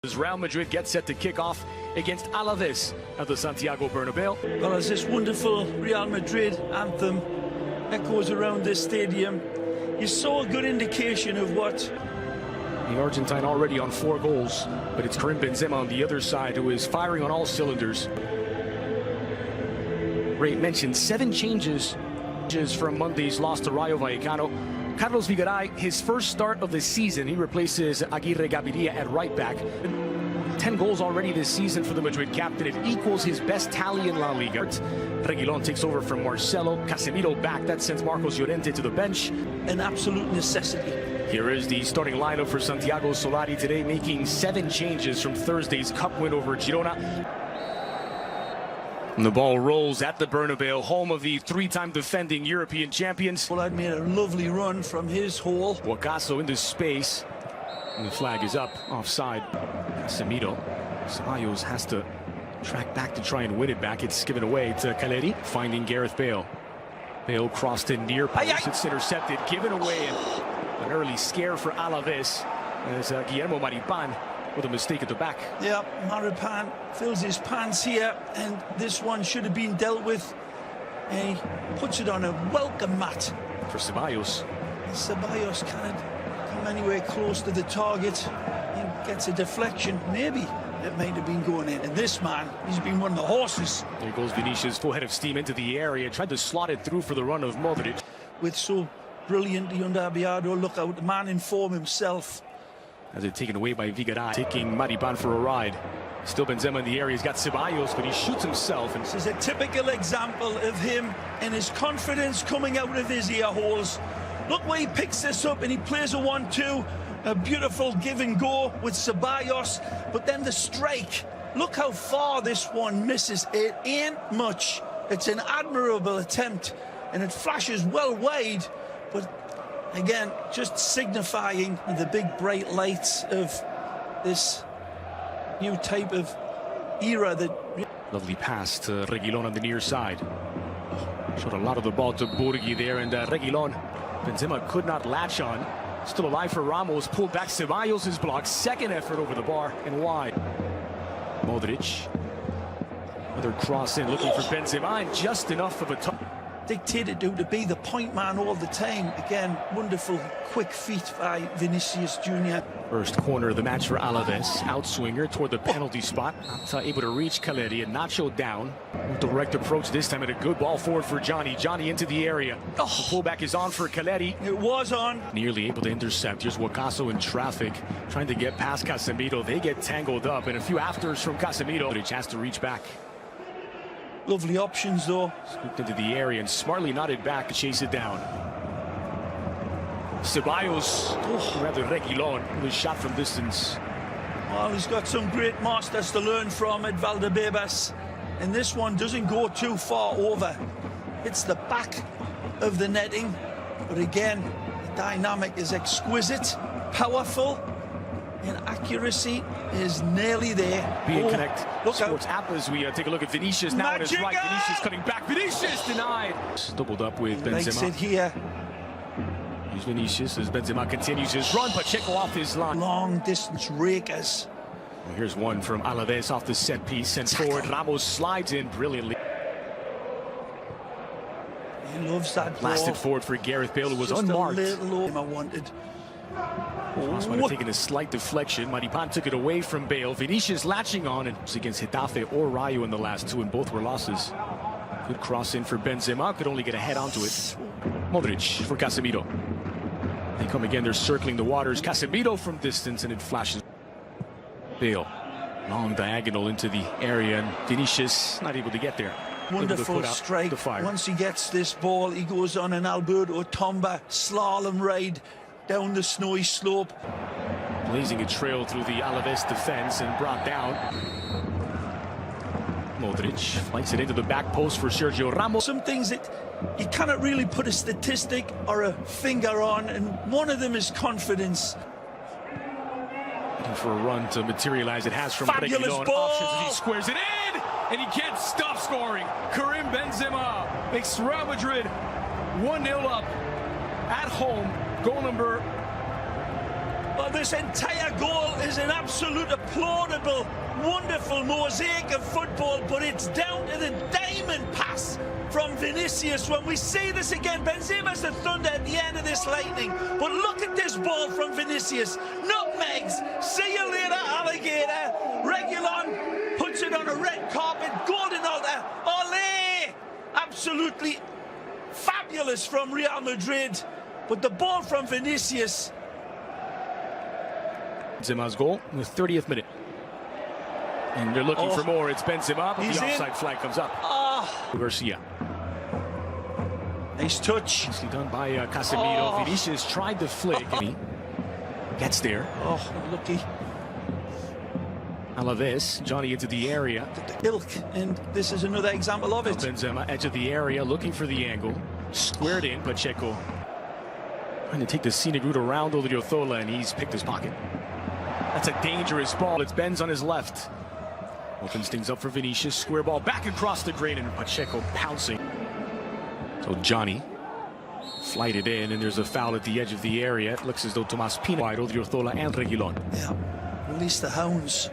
As Real Madrid gets set to kick off against Alaves at the Santiago Bernabeu. Well, as this wonderful Real Madrid anthem echoes around this stadium, you saw a good indication of what... The Argentine already on 4 goals, but it's Karim Benzema on the other side who is firing on all cylinders. Ray mentioned 7 changes from Monday's loss to Rayo Vallecano. Carlos Vigaray, his first start of the season, he replaces Aguirre Gaviria at right back. 10 goals already this season for the Madrid captain. It equals his best tally in La Liga. Reguilón takes over from Marcelo. Casemiro back. That sends Marcos Llorente to the bench. An absolute necessity. Here is the starting lineup for Santiago Solari today, making 7 changes from Thursday's cup win over Girona. And the ball rolls at the Bernabeu, home of the 3-time defending European champions. Well, I'd made a lovely run from his hole. Wakaso into space. And the flag is up, offside. Casemiro. Ceballos has to track back to try and win it back. It's given away to Caleri, finding Gareth Bale. Bale crossed in near post. It's intercepted, given away. An early scare for Alaves as Guillermo Maripan with a mistake at the back. Yeah, Maripan fills his pants here, and this one should have been dealt with. And he puts it on a welcome mat. For Ceballos. Ceballos can't come anywhere close to the target. He gets a deflection. Maybe it might have been going in. And this man, he's been one of the horses. There goes Vinicius, full head of steam into the area. Tried to slot it through for the run of Modric. With so brilliantly under Abiado, look out, the man in form himself. As it's taken away by Vigaray, taking Maripan for a ride. Still Benzema in the area. He's got Ceballos, but he shoots himself. And this is a typical example of him and his confidence coming out of his ear holes. Look where he picks this up and he plays a 1-2. A beautiful give and go with Ceballos, but then the strike. Look how far this one misses. It ain't much. It's an admirable attempt and it flashes well wide, but again, just signifying the big bright lights of this new type of era that... Lovely pass to Reguilón on the near side. Showed a lot of the ball to Burgi there, and Reguilón, Benzema could not latch on. Still alive for Ramos, pulled back. Ceballos is blocked. Second effort over the bar and wide. Modric. Another cross in, looking for Benzema, and just enough of a touch. Dictated to be the point man all the time. Again, wonderful quick feet by Vinicius Jr. First corner of the match for Alaves. Outswinger toward the penalty spot. Not able to reach Caleri, and Nacho down. Direct approach this time, and a good ball forward for Johnny. Johnny into the area. The pullback is on for Caleri. It was on. Nearly able to intercept. Here's Wakaso in traffic, trying to get past Casemiro. They get tangled up, and a few afters from Casemiro. But a chance to reach back. Lovely options, though. Scooped into the area and smartly nodded back to chase it down. Ceballos, rather Reguilón, was shot from distance. Well, he's got some great masters to learn from at Valdebebas. And this one doesn't go too far over. It's the back of the netting. But again, the dynamic is exquisite, powerful, and accuracy is nearly there. Being Connect look Sports out. app as we take a look at Vinicius now on his right. Vinicius cutting back. Vinicius denied. Doubled up with Benzema. Likes it here. Here's Vinicius as Benzema continues his run. Pacheco off his line. Long distance rakers. Well, here's one from Alaves off the set piece. Sent forward. Ramos slides in brilliantly. He loves that Blasted ball. forward for Gareth Bale, who was just unmarked. A little over I wanted. Cross might have taken a slight deflection. Maripan took it away from Bale. Vinicius latching on, and it was against Getafe or Rayo in the last 2, and both were losses. Good cross in for Benzema. Could only get a head onto it. Modric for Casemiro. They come again. They're circling the waters. Casemiro from distance, and it flashes. Bale. Long diagonal into the area, and Vinicius not able to get there. Wonderful strike. Once he gets this ball, he goes on an Alberto Tomba slalom ride down the snowy slope. Blazing a trail through the Alaves defense and brought down. Modric flights it into the back post for Sergio Ramos. Some things that you cannot really put a statistic or a finger on, and one of them is confidence. Looking for a run to materialize. It has from Fabulous Reguilón. ball. Options as he squares it in, and he can't stop scoring. Karim Benzema makes Real Madrid 1-0 up at home. Goal number Well, this entire goal is an absolute applaudable, wonderful mosaic of football, but it's down to the diamond pass from Vinicius. When we see this again, Benzema's the thunder at the end of this lightning, but look at this ball from Vinicius. Nutmegs, see you later, alligator. Reguilon puts it on a red carpet, golden altar. Ole! Absolutely fabulous from Real Madrid, but the ball from Vinicius. Benzema's goal in the 30th minute. And they're looking for more. It's Benzema, but the offside flag comes up. Garcia. Nice touch. Nicely done by Casemiro. Vinicius tried to flick. And he gets there. Oh, lucky. Alaves, Johnny into the area. Ilk, and this is another example of it. Benzema, edge of the area, looking for the angle. Squared in, Pacheco. Trying to take the scenic route around Odriozola, and he's picked his pocket. That's a dangerous ball. It's Benz on his left. Opens things up for Vinicius. Square ball back across the grain, and Pacheco pouncing. So Johnny flighted in, and there's a foul at the edge of the area. It looks as though Tomas Pina wide, Odriozola and Reguilon. Yeah, release the hounds.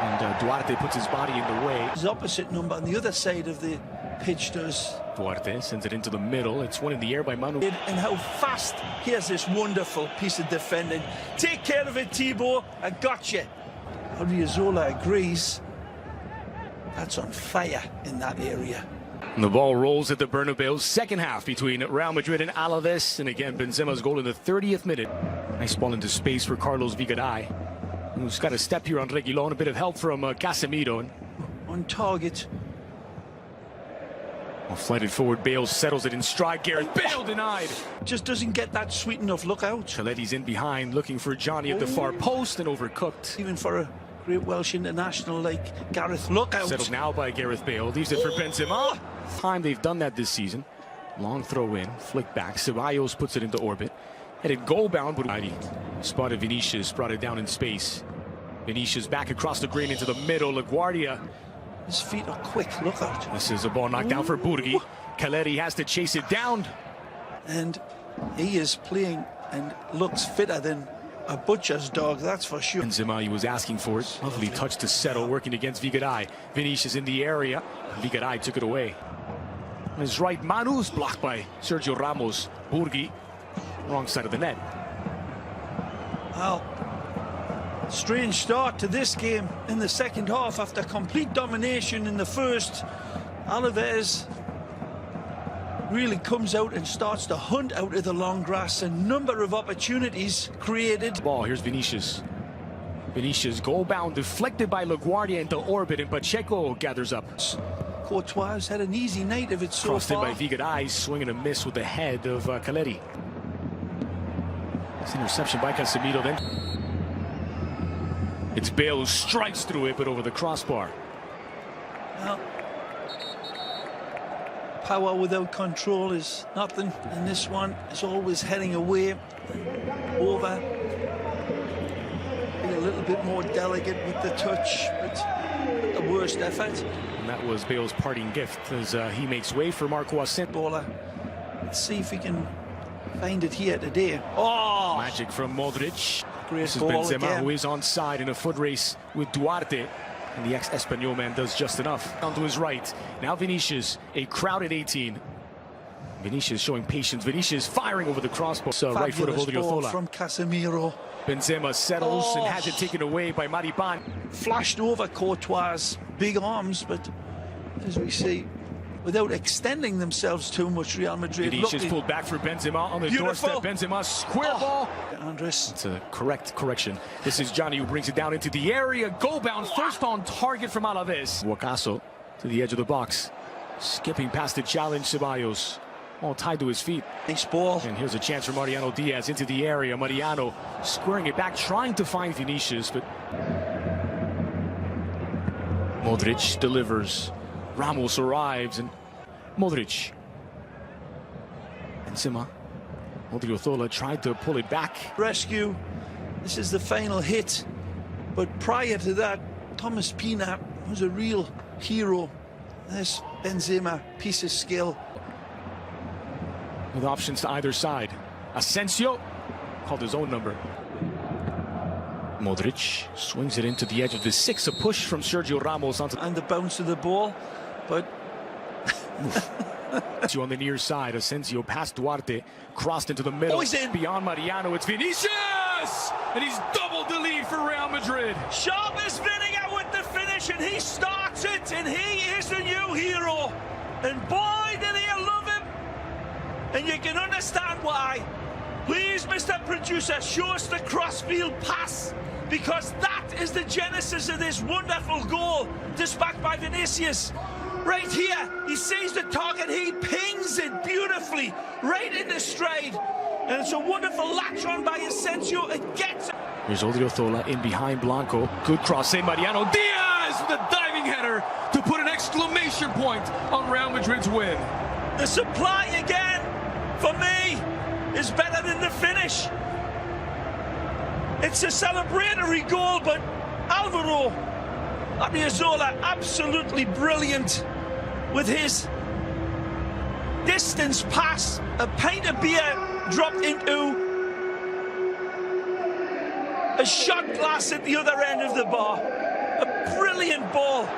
And Duarte puts his body in the way. His opposite number on the other side of the pitch does. Duarte sends it into the middle. It's one in the air by Manu. And how fast. Here's this wonderful piece of defending. Take care of it, Thibaut. I got you. Odriozola agrees. That's on fire in that area. And the ball rolls at the Bernabeu. Second half between Real Madrid and Alaves. And again, Benzema's goal in the 30th minute. Nice ball into space for Carlos Vigaray, who's got a step here on Reguilon. A bit of help from Casemiro. On target. Well, flighted forward, Bale settles it in stride. Gareth Bale denied. Just doesn't get that sweet enough look out. Chaletti's in behind, looking for Johnny at the far post, and overcooked. Even for a great Welsh international like Gareth, look out. Settled now by Gareth Bale. Leaves it for Benzema. Time they've done that this season. Long throw in, flick back. Ceballos puts it into orbit. Headed goal bound, but spotted Vinicius, brought it down in space. Vinicius back across the green into the middle. LaGuardia. His feet are quick, look out. This is a ball knocked down for Burgi. Caleri has to chase it down. And he is playing and looks fitter than a butcher's dog, that's for sure. Benzema, he was asking for it. Lovely touch to settle, working against Vigaray. Vinicius in the area. Vigaray took it away. On his right, Manu's blocked by Sergio Ramos. Burgi, wrong side of the net. Well, strange start to this game in the second half after complete domination in the first. Alaves really comes out and starts to hunt out of the long grass. A number of opportunities created. Ball, here's Vinicius. Vinicius goal bound, deflected by LaGuardia into orbit, and Pacheco gathers up. Courtois has had an easy night of it so Crossed far. in by Vigaray, swing and a miss with the head of Caleri. It's interception by Casemiro then. It's Bale who strikes through it, but over the crossbar. Well, power without control is nothing, and this one is always heading away, over. Be a little bit more delicate with the touch, but the worst effort. And that was Bale's parting gift as he makes way for Marco Asensio. Let's see if he can find it here today. Oh! Magic from Modric. Great This is goal Benzema, again. who is onside in a foot race with Duarte. And the ex-Espanyol man does just enough. Down to his right. Now Vinicius, a crowded 18. Vinicius showing patience. Vinicius firing over the crossbar. So right foot of Fabulous ball Odriozola. from Casemiro. Benzema settles and has it taken away by Maripan. Flashed over Courtois' big arms, but as we see, without extending themselves too much, Real Madrid Vinicius looked pulled back for Benzema on the Beautiful. doorstep. Benzema square ball. Andres. It's a correct correction. This is Johnny who brings it down into the area. Goal bound, first on target from Alaves. Wakaso to the edge of the box. Skipping past the challenge, Ceballos. All tied to his feet. Nice ball. And here's a chance for Mariano Diaz into the area. Mariano squaring it back, trying to find Vinicius, but Modric delivers. Ramos arrives, and Modric. Benzema. Odriozola tried to pull it back. Rescue. This is the final hit. But prior to that, Thomas Pina was a real hero. This Benzema, piece of skill. With options to either side. Asensio called his own number. Modric swings it into the edge of the 6. A push from Sergio Ramos onto And the bounce of the ball, but on the near side. Asensio past Duarte, crossed into the middle. Oh, he's in. Beyond Mariano, it's Vinicius! And he's doubled the lead for Real Madrid. Sharp is winning out with the finish, and he starts it, and he is the new hero. And boy, did he love him. And you can understand why. Please, Mr. Producer, show us the crossfield pass, because that is the genesis of this wonderful goal, dispatched by Vinicius. Right here, he sees the target, he pings it beautifully, right in the stride. And it's a wonderful latch on by Asensio. It gets it. Here's Odriozola in behind Blanco. Good cross, Say Mariano. Diaz with a diving header to put an exclamation point on Real Madrid's win. The supply again, for me, is better than the finish. It's a celebratory goal, but Alvaro Odriozola absolutely brilliant with his distance pass, a pint of beer dropped into a shot glass at the other end of the bar. A brilliant ball.